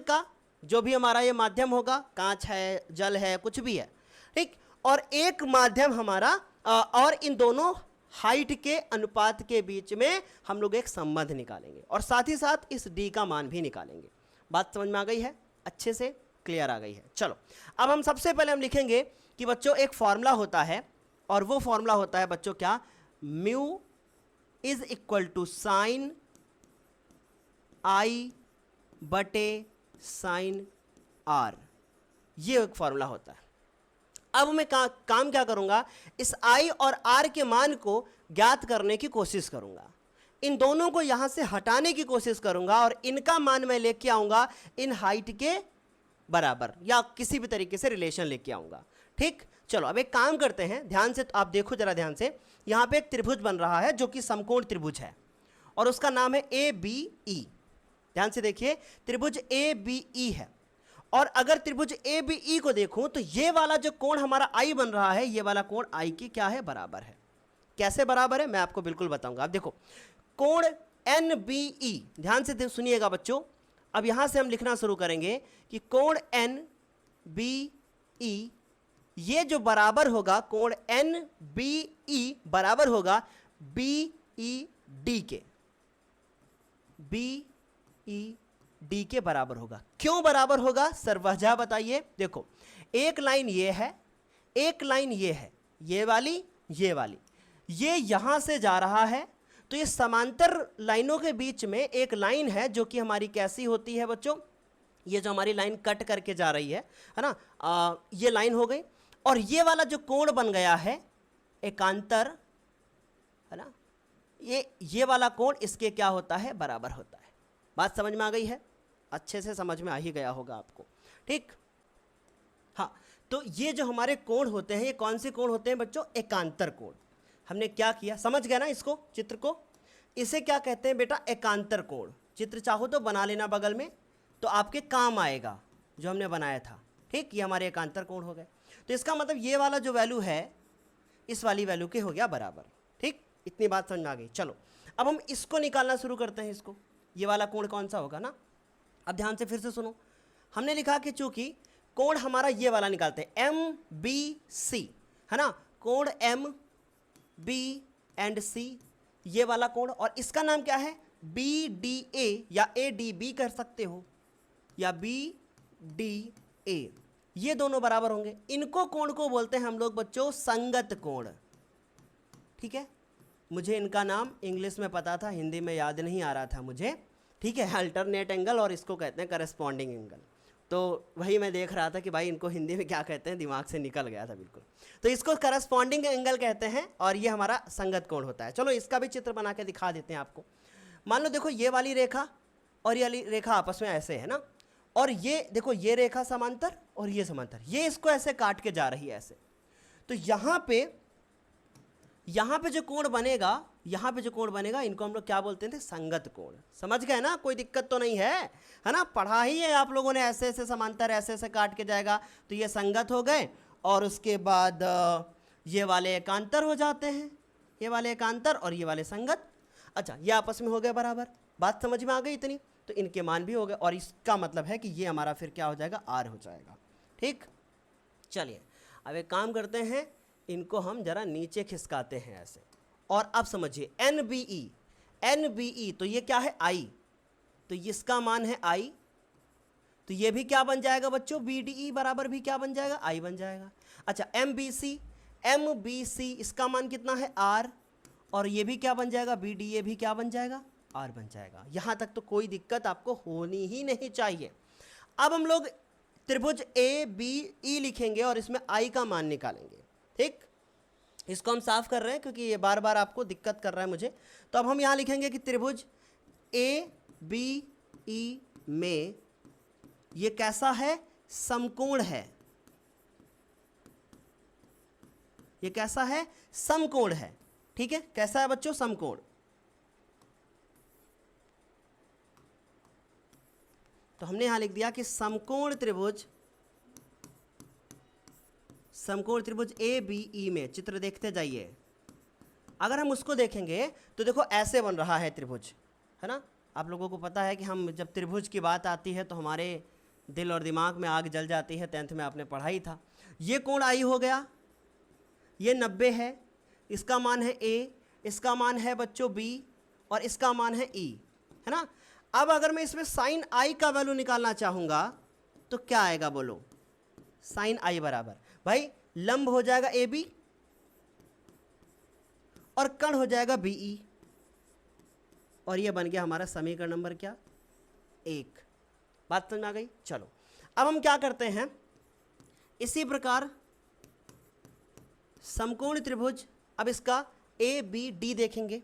का, जो भी हमारा ये माध्यम होगा, कांच है, जल है, कुछ भी है, ठीक। और एक माध्यम हमारा और इन दोनों हाइट के अनुपात के बीच में हम लोग एक संबंध निकालेंगे और साथ ही साथ इस डी का मान भी निकालेंगे। बात समझ में आ गई है, अच्छे से क्लियर आ गई है। चलो अब हम सबसे पहले हम लिखेंगे कि बच्चों एक फॉर्मूला होता है और वो फॉर्मूला होता है बच्चों क्या, mu is equal to sine I बटे साइन आर। ये एक फॉर्मूला होता है। अब मैं काम क्या करूंगा, इस आई और आर के मान को ज्ञात करने की कोशिश करूंगा। इन दोनों को यहां से हटाने की कोशिश करूंगा और इनका मान मैं लेके आऊंगा इन हाइट के बराबर या किसी भी तरीके से रिलेशन लेके आऊंगा, ठीक। चलो अब एक काम करते हैं, ध्यान से आप देखो जरा ध्यान से। यहां पे एक त्रिभुज बन रहा है जो कि समकोण त्रिभुज है और उसका नाम है ए बी ई। ध्यान से देखिए, त्रिभुज ए बी ई है और अगर त्रिभुज ए बी ई को देखूं तो ये वाला जो कोण हमारा आई बन रहा है, ये वाला कोण आई की क्या है, बराबर है। कैसे बराबर है मैं आपको बिल्कुल बताऊंगा। अब देखो कोण एन बी ई, ध्यान से सुनिएगा बच्चों। अब यहां से हम लिखना शुरू करेंगे कि कोण एन बी ई, ये जो बराबर होगा, कोण एन बी ई बराबर होगा बी ई डी के, बी ई डी के बराबर होगा। क्यों बराबर होगा सर, वजह बताइए। देखो एक लाइन ये है, एक लाइन ये है, ये वाली, ये यहां से जा रहा है, तो ये समांतर लाइनों के बीच में एक लाइन है जो कि हमारी कैसी होती है बच्चों, ये जो हमारी लाइन कट करके जा रही है ना, ये लाइन हो गई। और ये वाला जो कोण बन गया है एकांतर, है ना, ये वाला कोण इसके क्या होता है, बराबर होता है। बात समझ में आ गई है, अच्छे से समझ में आ ही गया होगा आपको, ठीक। हाँ, तो ये जो हमारे कोण होते हैं, ये कौन से कोण होते हैं बच्चों, एकांतर कोण। हमने क्या किया, समझ गया ना इसको, चित्र को, इसे क्या कहते हैं बेटा, एकांतर कोण। चित्र चाहो तो बना लेना बगल में, तो आपके काम आएगा जो हमने बनाया था, ठीक। ये हमारे एकांतर कोण हो गए। तो इसका मतलब ये वाला जो वैल्यू है इस वाली वैल्यू के हो गया बराबर, ठीक। इतनी बात समझ में आ गई। चलो अब हम इसको निकालना शुरू करते हैं। इसको, ये वाला कोण कौन सा होगा ना। अब ध्यान से फिर से सुनो, हमने लिखा कि चूंकि कोण हमारा ये वाला निकालते हैं एम बी सी, है ना, कोण एम बी एंड सी, ये वाला कोण, और इसका नाम क्या है, बी डी ए या ए डी बी कर सकते हो, या बी डी ए। ये दोनों बराबर होंगे। इनको कोण को बोलते हैं हम लोग बच्चों संगत कोण। ठीक है, मुझे इनका नाम इंग्लिश में पता था, हिंदी में याद नहीं आ रहा था मुझे। ठीक है, अल्टरनेट एंगल और इसको कहते हैं करस्पॉन्डिंग एंगल। तो वही मैं देख रहा था कि भाई इनको हिंदी में क्या कहते हैं, दिमाग से निकल गया था बिल्कुल। तो इसको करस्पॉन्डिंग एंगल कहते हैं और ये हमारा संगत कोण होता है। चलो इसका भी चित्र बना के दिखा देते हैं आपको। मान लो देखो ये वाली रेखा और ये वाली रेखा आपस में ऐसे है ना, और ये देखो ये रेखा समांतर और ये समांतर, ये इसको ऐसे काट के जा रही है ऐसे। तो यहाँ पे जो कोण बनेगा, यहाँ पे जो कोण बनेगा, इनको हम लोग क्या बोलते थे, संगत कोण। समझ गए ना, कोई दिक्कत तो नहीं है ना, पढ़ा ही है आप लोगों ने, ऐसे ऐसे समांतर ऐसे ऐसे काट के जाएगा तो ये संगत हो गए। और उसके बाद ये वाले एकांतर हो जाते हैं, ये वाले एकांतर और ये वाले संगत। अच्छा, ये आपस में हो गए बराबर। बात समझ में आ गई इतनी? तो इनके मान भी हो गए और इसका मतलब है कि ये हमारा फिर क्या हो जाएगा, आर हो जाएगा। ठीक, चलिए अब एक काम करते हैं, इनको हम जरा नीचे खिसकाते हैं ऐसे। और अब समझिए NBE तो ये क्या है, I, तो इसका मान है I, तो ये भी क्या बन जाएगा बच्चों, BDE बराबर भी क्या बन जाएगा, I बन जाएगा। अच्छा, MBC इसका मान कितना है, R, और ये भी क्या बन जाएगा, BD, ये भी क्या बन जाएगा, R बन जाएगा। यहाँ तक तो कोई दिक्कत आपको होनी ही नहीं चाहिए। अब हम लोग त्रिभुज ABE लिखेंगे और इसमें I का मान निकालेंगे। ठीक, इसको हम साफ कर रहे हैं क्योंकि ये बार बार आपको दिक्कत कर रहा है मुझे। तो अब हम यहाँ लिखेंगे कि त्रिभुज ABE में ये कैसा है, समकोण है। ये कैसा है, समकोण है। ठीक है, कैसा है बच्चों, समकोण। तो हमने यहां लिख दिया कि समकोण त्रिभुज ABE में, चित्र देखते जाइए। अगर हम उसको देखेंगे तो देखो ऐसे बन रहा है त्रिभुज, है ना। आप लोगों को पता है कि हम जब त्रिभुज की बात आती है तो हमारे दिल और दिमाग में आग जल जाती है, 10th में आपने पढ़ा ही था। ये कोण I हो गया, ये 90 है, इसका मान है A, इसका मान है बच्चों B और इसका मान है E, है ना। अब अगर मैं इसमें साइन I का वैल्यू निकालना चाहूँगा तो क्या आएगा बोलो, साइन I बराबर, भाई लंब हो जाएगा AB और कण हो जाएगा BE, और ये बन गया हमारा समीकरण नंबर क्या, 1। बात समझ में आ गई। चलो अब हम क्या करते हैं, इसी प्रकार समकोण त्रिभुज, अब इसका ABD देखेंगे,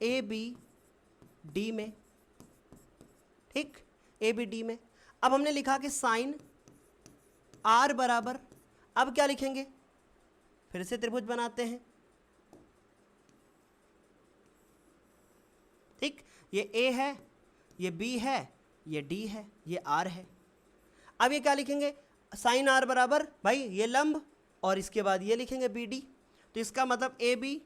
ABD में, ठीक, ABD में। अब हमने लिखा कि साइन R बराबर, अब क्या लिखेंगे, फिर से त्रिभुज बनाते हैं। ठीक, ये A है, ये B है, ये D है, ये R है। अब ये क्या लिखेंगे, साइन R बराबर, भाई ये लंब, और इसके बाद ये लिखेंगे BD, तो इसका मतलब AB,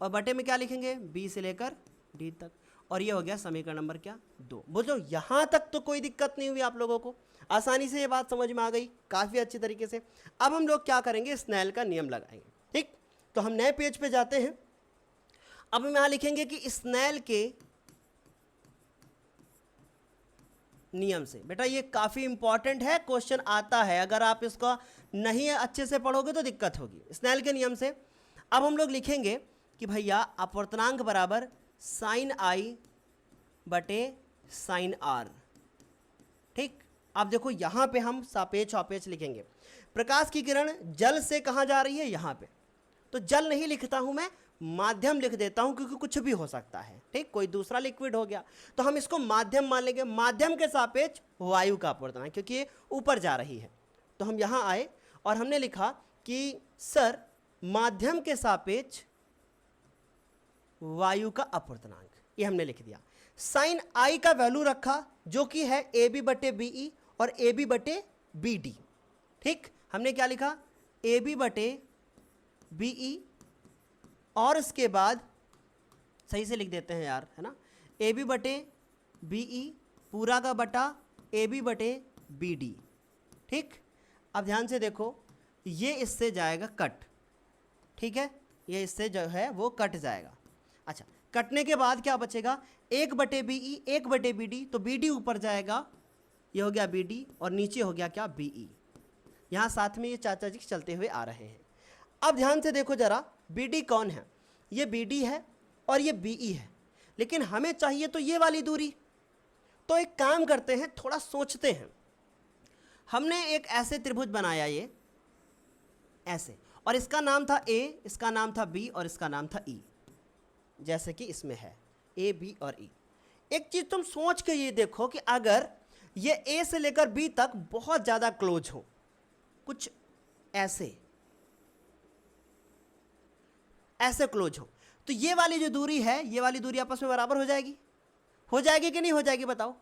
और बटे में क्या लिखेंगे, B से लेकर D तक, और ये हो गया समीकरण नंबर क्या, 2। बोलो यहाँ तक तो कोई दिक्कत नहीं हुई आप लोगों को, आसानी से ये बात समझ में आ गई काफ़ी अच्छी तरीके से। अब हम लोग क्या करेंगे, स्नेल का नियम लगाएंगे। ठीक, तो हम नए पेज पे जाते हैं। अब हम यहाँ लिखेंगे कि स्नेल के नियम से, बेटा ये काफ़ी इंपॉर्टेंट है, क्वेश्चन आता है, अगर आप इसको नहीं अच्छे से पढ़ोगे तो दिक्कत होगी। स्नेल के नियम से अब हम लोग लिखेंगे कि भैया अपवर्तनांक बराबर साइन I बटे साइन R। ठीक, अब देखो यहाँ पे हम सापेक्ष सापेक्ष लिखेंगे। प्रकाश की किरण जल से कहाँ जा रही है, यहाँ पे, तो जल नहीं लिखता हूँ मैं, माध्यम लिख देता हूँ क्योंकि कुछ भी हो सकता है। ठीक, कोई दूसरा लिक्विड हो गया तो हम इसको माध्यम मान लेंगे। माध्यम के सापेक्ष वायु का अपवर्तनांक, क्योंकि ये ऊपर जा रही है। तो हम यहाँ आए और हमने लिखा कि सर माध्यम के सापेक्ष वायु का अपवर्तनांक, ये हमने लिख दिया। साइन I का वैल्यू रखा जो कि है AB बटे BE और AB बटे BD। ठीक, हमने क्या लिखा, AB बटे BE, और इसके बाद सही से लिख देते हैं यार, है ना, AB बटे BE पूरा का बटा AB बटे BD। ठीक, अब ध्यान से देखो, ये इससे जाएगा कट, ठीक है, ये इससे जो है वो कट जाएगा। अच्छा, कटने के बाद क्या बचेगा, 1 बटे BE 1 बटे BD, तो BD ऊपर जाएगा, ये हो गया BD और नीचे हो गया क्या BE। यहाँ साथ में ये चाचा जी चलते हुए आ रहे हैं। अब ध्यान से देखो जरा, BD कौन है? ये BD है और ये BE है, लेकिन हमें चाहिए तो ये वाली दूरी। तो एक काम करते हैं, थोड़ा सोचते हैं। हमने एक ऐसे त्रिभुज बनाया, ये ऐसे, और इसका नाम था A, इसका नाम था B और इसका नाम था E, जैसे कि इसमें है A, B और E। एक चीज तुम सोच के ये देखो कि अगर ये A से लेकर B तक बहुत ज़्यादा क्लोज हो, कुछ ऐसे ऐसे क्लोज हो, तो ये वाली जो दूरी है, ये वाली दूरी आपस में बराबर हो जाएगी। हो जाएगी कि नहीं हो जाएगी बताओ?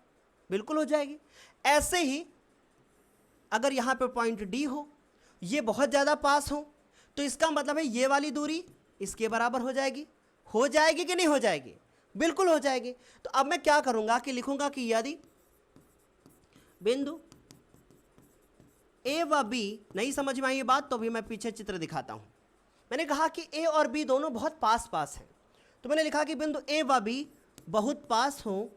बिल्कुल हो जाएगी। ऐसे ही अगर यहाँ पे पॉइंट D हो, ये बहुत ज़्यादा पास हो, तो इसका मतलब है ये वाली दूरी इसके बराबर हो जाएगी। हो जाएगी कि नहीं हो जाएगी? बिल्कुल हो जाएगी। तो अब मैं क्या करूँगा कि लिखूँगा कि यदि बिंदु A व B, नहीं समझ में आई ये बात तो भी मैं पीछे चित्र दिखाता हूँ। मैंने कहा कि A और B दोनों बहुत पास पास हैं, तो मैंने लिखा कि बिंदु A व B बहुत पास हो,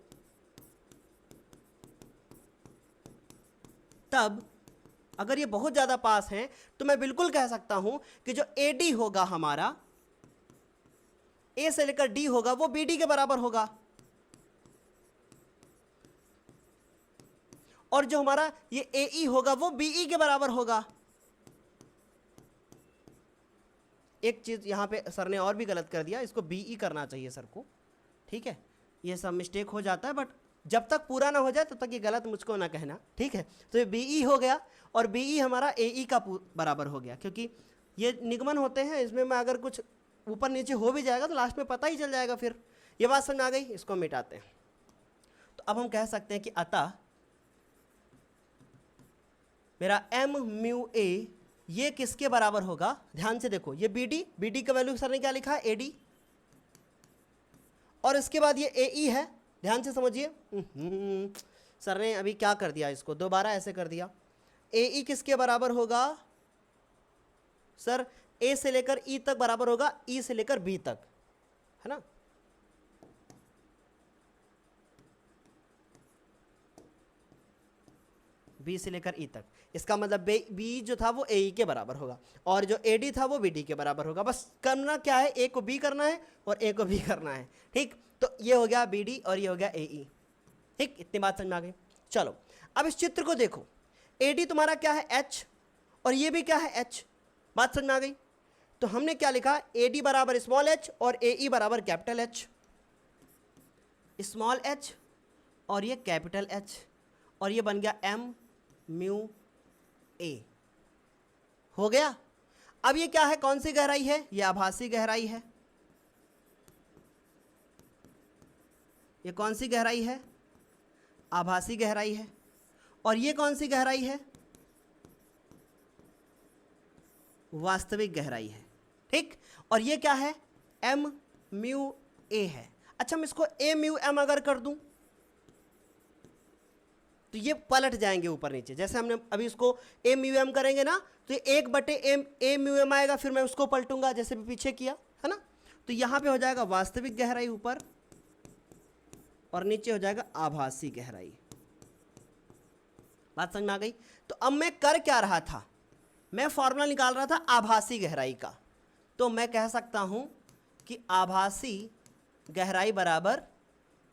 तब अगर ये बहुत ज़्यादा पास हैं तो मैं बिल्कुल कह सकता हूं कि जो AD होगा हमारा, A से लेकर D होगा, वो BD के बराबर होगा, और जो हमारा ये AE होगा वो BE के बराबर होगा। एक चीज़ यहाँ पे सर ने और भी गलत कर दिया, इसको BE करना चाहिए सर को, ठीक है? ये सब मिस्टेक हो जाता है, बट जब तक पूरा ना हो जाए तब तक ये गलत मुझको ना कहना, ठीक है? तो ये BE हो गया और BE हमारा AE का बराबर हो गया, क्योंकि ये निगमन होते हैं, इसमें मैं अगर कुछ ऊपर नीचे हो भी जाएगा तो लास्ट में पता ही चल जाएगा। फिर ये बात समझ आ गई, इसको मिटाते हैं। तो अब हम कह सकते हैं कि अतः मेरा M/μA ये किसके बराबर होगा? ध्यान से देखो, ये BD का वैल्यू सर ने क्या लिखा है? AD, और इसके बाद ये AE है। ध्यान से समझिए, सर ने अभी क्या कर दिया, इसको दोबारा ऐसे कर दिया। AE किसके बराबर होगा सर? A से लेकर E तक बराबर होगा E से लेकर B तक, है ना? B से लेकर E तक, इसका मतलब B जो था वो AE के बराबर होगा, और जो AD था वो BD के बराबर होगा। बस करना क्या है, A को B करना है और A को B करना है, ठीक? तो ये हो गया BD और ये हो गया AE, ठीक? इतनी बात समझ में आ गई। चलो अब इस चित्र को देखो, AD तुम्हारा क्या है? H, और ये भी क्या है? H। बात समझ में आ गई? तो हमने क्या लिखा? AD बराबर स्मॉल h और AE बराबर कैपिटल H। स्मॉल h और ये कैपिटल H, और ये बन गया M/μA। हो गया। अब ये क्या है? कौन सी गहराई है? ये आभासी गहराई है। ये कौन सी गहराई है? आभासी गहराई है। और ये कौन सी गहराई है? वास्तविक गहराई है, ठीक? और ये क्या है? M/μA है। अच्छा, मैं इसको A/μM अगर कर दूं तो ये पलट जाएंगे ऊपर नीचे। जैसे हमने अभी इसको A/μM करेंगे ना, तो ये 1/A/μM आएगा, फिर मैं उसको पलटूंगा जैसे भी पीछे किया, है ना? तो यहां पे हो जाएगा वास्तविक गहराई ऊपर, और नीचे हो जाएगा आभासी गहराई। बात समझ में आ गई? तो अब मैं कर क्या रहा था? मैं फॉर्मूला निकाल रहा था आभासी गहराई का। तो मैं कह सकता हूं कि आभासी गहराई बराबर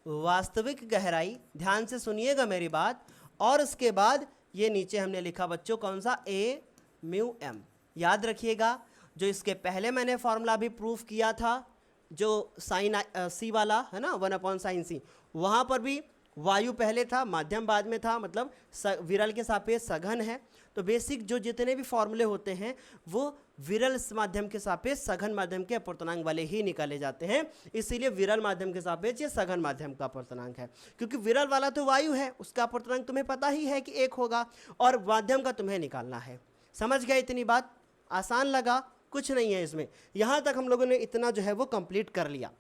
वास्तविक गहराई। ध्यान से सुनिएगा मेरी बात। और उसके बाद ये नीचे हमने लिखा बच्चों कौन सा? A/μM। याद रखिएगा, जो इसके पहले मैंने फॉर्मूला भी प्रूफ किया था, जो साइन C वाला है ना, 1/sin C, वहाँ पर भी वायु पहले था, माध्यम बाद में था, मतलब विरल के सापेक्ष सघन है। तो बेसिक जो जितने भी फॉर्मूले होते हैं वो विरल माध्यम के सापेक्ष सघन माध्यम के अपूर्णांक वाले ही निकाले जाते हैं। इसीलिए विरल माध्यम के सापेक्ष ये सघन माध्यम का अपूर्णांक है, क्योंकि विरल वाला तो वायु है, उसका अपूर्णांक तुम्हें पता ही है कि 1 होगा, और माध्यम का तुम्हें निकालना है। समझ गए? इतनी बात आसान लगा? कुछ नहीं है इसमें। यहाँ तक हम लोगों ने इतना जो है वो कंप्लीट कर लिया।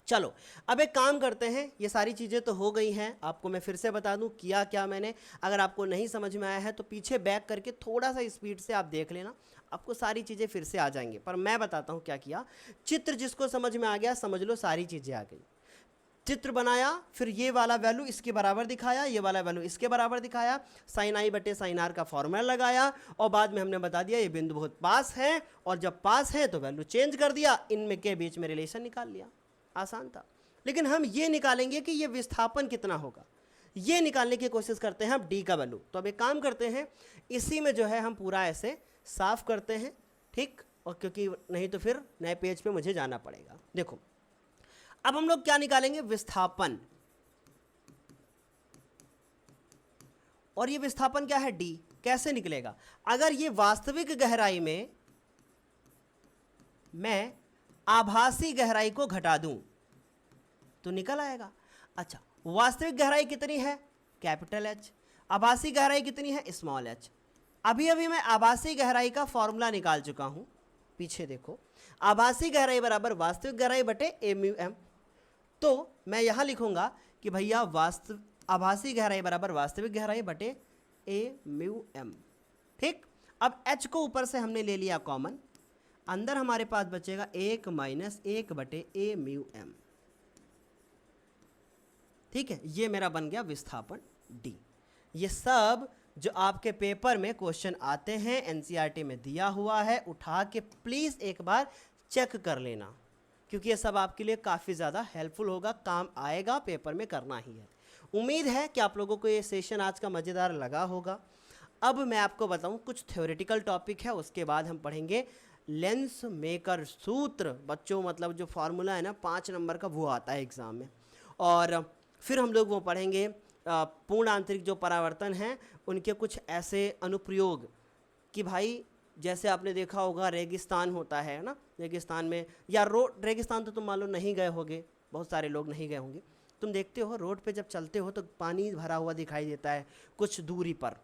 चलो अब एक काम करते हैं, ये सारी चीज़ें तो हो गई हैं। आपको मैं फिर से बता दूं किया क्या मैंने। अगर आपको नहीं समझ में आया है तो पीछे बैक करके थोड़ा सा स्पीड से आप देख लेना, आपको सारी चीज़ें फिर से आ जाएंगी। पर मैं बताता हूं क्या किया। चित्र जिसको समझ में आ गया समझ लो सारी चीज़ें आ गई। चित्र बनाया, फिर ये वाला वैल्यू इसके बराबर दिखाया, ये वाला वैल्यू इसके बराबर दिखाया, साइन आई बटे साइन आर का फॉर्मूला लगाया, और बाद में हमने बता दिया ये बिंदु बहुत पास है, और जब पास है तो वैल्यू चेंज कर दिया, इनमें के बीच में रिलेशन निकाल लिया। आसान था। लेकिन हम ये निकालेंगे कि ये विस्थापन कितना होगा, ये निकालने की कोशिश करते हैं हम डी का वैल्यू। तो अब एक काम करते हैं, इसी में जो है हम पूरा ऐसे साफ करते हैं, ठीक, और क्योंकि नहीं तो फिर नए पेज पे मुझे जाना पड़ेगा। देखो अब हम लोग क्या निकालेंगे, विस्थापन, और ये विस्थापन क्या है, डी। कैसे निकलेगा, अगर ये वास्तविक गहराई में मैं आभासी गहराई को घटा दूं तो निकल आएगा। अच्छा, वास्तविक गहराई कितनी है, कैपिटल एच, आभासी गहराई कितनी है, स्मॉल एच। अभी अभी मैं आभासी गहराई का फॉर्मूला निकाल चुका हूं, पीछे देखो, आभासी गहराई बराबर वास्तविक गहराई बटे ए म्यू एम। तो मैं यहां लिखूंगा कि भैया आभासी गहराई बराबर वास्तविक गहराई बटे ए म्यू एम। ठीक, अब एच को ऊपर से हमने ले लिया कॉमन, अंदर हमारे पास बचेगा 1 माइनस 1 बटे ए म्यू एम। ठीक है, ये मेरा बन गया विस्थापन डी। ये सब जो आपके पेपर में क्वेश्चन आते हैं, एनसीईआरटी में दिया हुआ है, उठा के प्लीज़ एक बार चेक कर लेना, क्योंकि ये सब आपके लिए काफ़ी ज़्यादा हेल्पफुल होगा, काम आएगा, पेपर में करना ही है। उम्मीद है कि आप लोगों को ये सेशन आज का मज़ेदार लगा होगा। अब मैं आपको बताऊं, कुछ थ्योरेटिकल टॉपिक है, उसके बाद हम पढ़ेंगे लेंस मेकर सूत्र। बच्चों मतलब जो फार्मूला है ना 5 नंबर का, वो आता है एग्ज़ाम में। और फिर हम लोग वो पढ़ेंगे पूर्ण आंतरिक जो परावर्तन हैं उनके कुछ ऐसे अनुप्रयोग कि भाई जैसे आपने देखा होगा रेगिस्तान होता है ना, रेगिस्तान में या रोड, रेगिस्तान तो तुम मान लो नहीं गए होगे, बहुत सारे लोग नहीं गए होंगे, तुम देखते हो रोड पे जब चलते हो तो पानी भरा हुआ दिखाई देता है कुछ दूरी पर,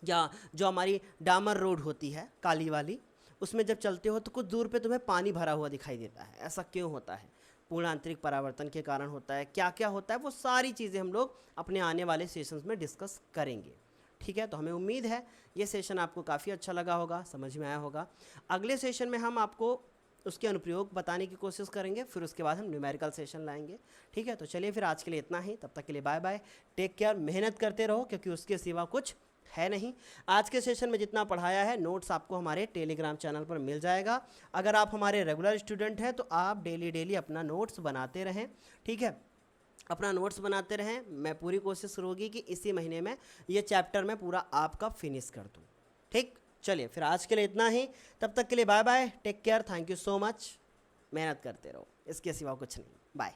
या जो हमारी डामर रोड होती है काली वाली, उसमें जब चलते हो तो कुछ दूर पे तुम्हें पानी भरा हुआ दिखाई देता है। ऐसा क्यों होता है, पूर्ण आंतरिक परावर्तन के कारण होता है। क्या क्या होता है, वो सारी चीज़ें हम लोग अपने आने वाले सेशंस में डिस्कस करेंगे। ठीक है, तो हमें उम्मीद है ये सेशन आपको काफ़ी अच्छा लगा होगा, समझ में आया होगा। अगले सेशन में हम आपको उसके अनुप्रयोग बताने की कोशिश करेंगे, फिर उसके बाद हम न्यूमेरिकल सेशन लाएंगे। ठीक है, तो चलिए फिर आज के लिए इतना ही, तब तक के लिए बाय बाय, टेक केयर, मेहनत करते रहो, क्योंकि उसके सिवा कुछ है नहीं। आज के सेशन में जितना पढ़ाया है नोट्स आपको हमारे टेलीग्राम चैनल पर मिल जाएगा। अगर आप हमारे रेगुलर स्टूडेंट हैं तो आप डेली अपना नोट्स बनाते रहें। ठीक है, अपना नोट्स बनाते रहें। मैं पूरी कोशिश होगी कि इसी महीने में ये चैप्टर मैं पूरा आपका फिनिश कर दूँ। ठीक, चलिए फिर आज के लिए इतना ही, तब तक के लिए bye bye, take care, thank you so much, मेहनत करते रहो, इसके सिवा कुछ नहीं, बाय।